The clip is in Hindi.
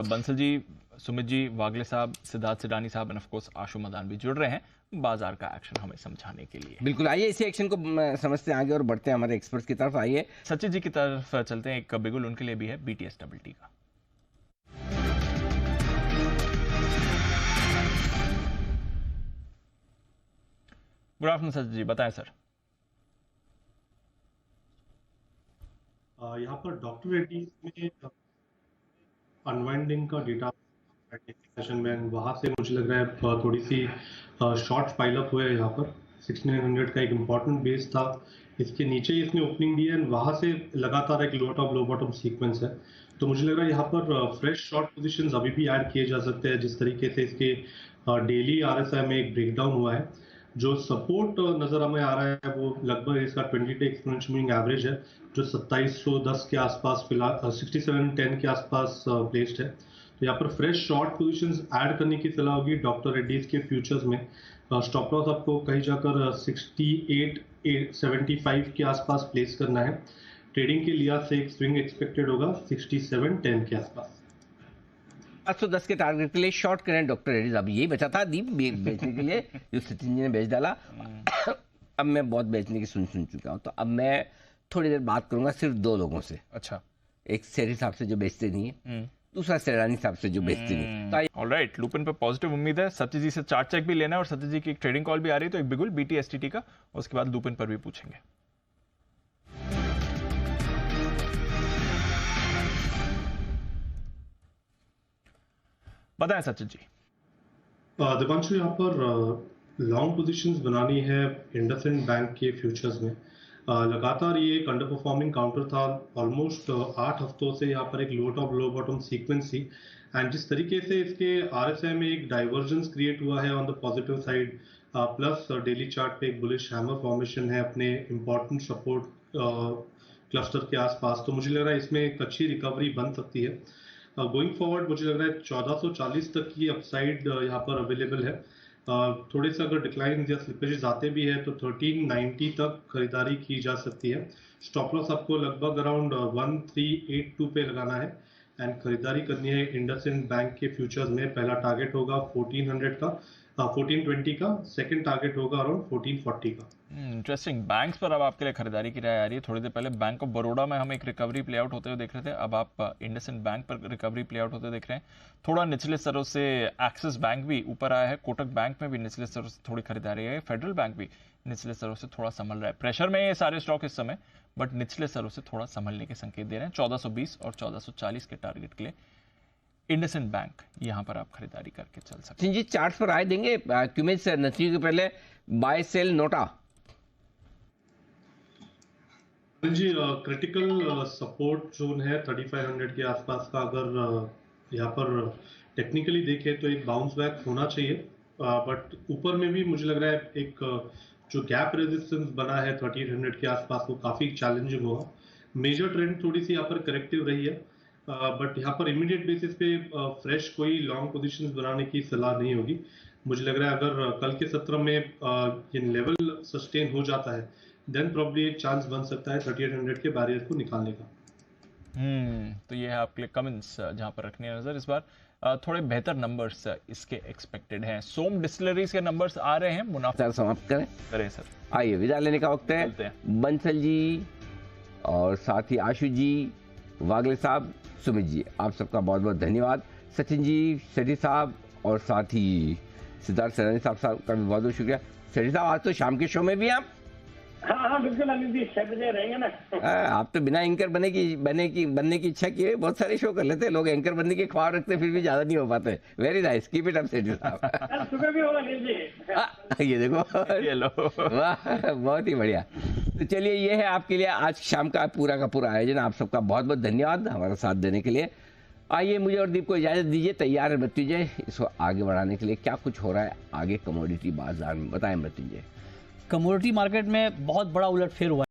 बंसल जी, सुमित जी, वागले साहब, सिद्धार्थ सिडानी साहब एंड ऑफ कोर्स आशु मदान भी जुड़ रहे हैं बाजार का एक्शन हमें समझाने के लिए। बिल्कुल, आइए इसी एक्शन को समझते हैं आगे और बढ़ते हैं हमारे एक्सपर्ट्स की तरफ। आइए सचिन जी की तरफ चलते हैं। एक बिगुल उनके लिए भी है BTS डबल टी का। गुड आफ्टरनून सचिन जी, बताएं सर। यहाँ पर डॉक्टर रेड्डी में अनवाइंडिंग का डेटा सेशन में वहाँ से मुझे लग रहा है थोड़ी सी शॉर्ट पाइलअप हुए यहाँ पर 6900 का एक इम्पॉर्टेंट बेस था। इसके नीचे ही इसने ओपनिंग दी है एंड वहाँ से लगातार एक लो टॉप लो बॉटम सीक्वेंस है। तो मुझे लग रहा है यहाँ पर फ्रेश शॉर्ट पोजीशंस अभी भी ऐड किए जा सकते हैं। जिस तरीके से इसके डेली RSI में एक ब्रेकडाउन हुआ है, जो सपोर्ट नजर हमें आ रहा है वो लगभग इसका 20 डे एक्सपोनेंशियल मूविंग एवरेज है, जो 2710 के आसपास फिलहाल 6710 के आसपास प्लेस्ड है। तो यहाँ पर फ्रेश शॉर्ट पोजीशंस ऐड करने की सलाह होगी डॉक्टर रेड्डीज के फ्यूचर्स में। स्टॉप लॉस आपको कहीं जाकर 6875 के आसपास प्लेस करना है। ट्रेडिंग के लिहाज से एक स्विंग एक्सपेक्टेड होगा 6710 के आसपास। 810 के टारगेट के लिए शॉर्ट करें डॉक्टर रेड्डीज। अब यही बचा था दीप बेचने के लिए, जो सचिन जी ने बेच डाला। अब मैं बहुत बेचने की सुन चुका हूँ, तो अब मैं थोड़ी देर बात करूंगा सिर्फ दो लोगों से। अच्छा, एक सेठी साहब से जो बेचते नहीं है, दूसरा सेरानी साहब से जो बेचते नहीं है। तो ऑलराइट, लुपिन पे पॉजिटिव उम्मीद है। सत्य जी से चार्ट चेक भी लेना है और सत्य जी की एक ट्रेडिंग कॉल भी आ रही है, तो एक बिगुल BTSTT का, उसके बाद लुपिन पर भी पूछेंगे। बताएं सचिन जी। दिवांशु, यहाँ पर लॉन्ग पोजीशंस बनानी है इंडसइंड बैंक के फ्यूचर्स में। लगातार ये एक अंडर परफॉर्मिंग काउंटर था। ऑलमोस्ट 8 हफ्तों से यहाँ पर एक लो टॉप लो बॉटम सीक्वेंस थी एंड जिस तरीके से इसके RSI में एक डाइवर्जेंस क्रिएट हुआ है on the positive side, plus daily chart पे एक बुलिश हैमर फॉर्मेशन है अपने इंपॉर्टेंट सपोर्ट क्लस्टर के आसपास, तो मुझे लग रहा है इसमें एक अच्छी रिकवरी बन सकती है। गोइंग फॉरवर्ड मुझे लग रहा है 1440 तक की अपसाइड यहाँ पर अवेलेबल है। थोड़े से अगर डिक्लाइन या स्लिपेजेस आते भी है तो 1390 तक खरीदारी की जा सकती है। स्टॉप लॉस आपको लगभग अराउंड 1382 पे लगाना है एंड खरीदारी करनी है इंडसइंड बैंक के फ्यूचर्स में। पहला टारगेट होगा 1400 का, 1420 का। सेकंड टारगेट होगा अराउंड 1440 का। इंटरेस्टिंग। बैंक्स पर अब आपके लिए खरीदारी की राय आ रही है। थोड़ी देर पहले बैंक ऑफ बड़ौदा में हम एक रिकवरी प्ले आउट होते हुए देख रहे थे, अब आप इंडसइंड बैंक पर रिकवरी प्ले आउट होते देख रहे हैं। थोड़ा निचले स्तरों से एक्सिस बैंक भी ऊपर आया है, कोटक बैंक में भी निचले स्तरों से थोड़ी खरीदारी है, फेडरल बैंक भी निचले स्तरों से थोड़ा संभल रहा है। प्रेशर में ये सारे स्टॉक इस समय, बट निचले स्तरों से थोड़ा संभलने के संकेत दे रहे हैं। 1420 और 1440 के टारगेट के लिए इंडसइंड बैंक, यहां पर आप खरीदारी करके चल सकते हैं। जी चार्ट पर आए देंगे क्यों से नतीजे के पहले बाय सेल नोटा जी, क्रिटिकल सपोर्ट जोन है 3500 के आसपास का। अगर यहाँ पर टेक्निकली देखें तो एक बाउंस बैक होना चाहिए, बट ऊपर में भी मुझे लग रहा है एक जो गैप रेजिस्टेंस बना है 3800 के आसपास, वो काफी चैलेंजिंग होगा। मेजर ट्रेंड थोड़ी सी यहाँ पर करेक्टिव रही है, बट यहाँ पर इमीडिएट बेसिस पे फ्रेश कोई लॉन्ग पोजीशंस बनाने की सलाह नहीं होगी। मुझे लग रहा है अगर कल के सत्र में ये लेवल सस्टेन हो जाता है, देन प्रॉब्ली एक चांस बन सकता है 3800 के बैरियर को निकालने का। तो ये है आपके लिए कमेंट्स जहां पर रखनी है नजर। इस बार थोड़े बेहतर नंबर्स इसके एक्सपेक्टेड हैं। सोम डिस्टिलरीज के नंबर्स आ रहे हैं, मुनाफा समाप्त करें सर। आइए विदा लेने का वक्त है। बंसल जी और साथ ही आशु जी, वागले साहब, सुमित जी, आप सबका बहुत बहुत धन्यवाद। सचिन जी, सेठी साहब और साथ ही सिद्धार्थ सरानी साहब का भी बहुत बहुत शुक्रिया। सेठी साहब, आज तो शाम के शो में भी आप? हाँ बिल्कुल, अनिल जी 6 बजे रहेंगे ना। आप तो बिना एंकर बनने की इच्छा किए बहुत सारे शो कर लेते हैं। लोग एंकर बनने के ख्वाब रखते फिर भी ज्यादा नहीं हो पाते। Very nice, keep it up Sethi साहब। सुबह भी होगा अनिल जी। ये देखो, ये लो। वाह, बहुत ही बढ़िया। तो चलिए, ये है आपके लिए आज शाम का पूरा आयोजन। आप सबका बहुत बहुत धन्यवाद हमारा साथ देने के लिए। आइए, मुझे और दीप को इजाजत दीजिए। तैयार है मृत्युंजय इसको आगे बढ़ाने के लिए? क्या कुछ हो रहा है आगे कमोडिटी बाजार में, बताएं मृत्युंजय। कमोडिटी मार्केट में बहुत बड़ा उलटफेर हुआ है।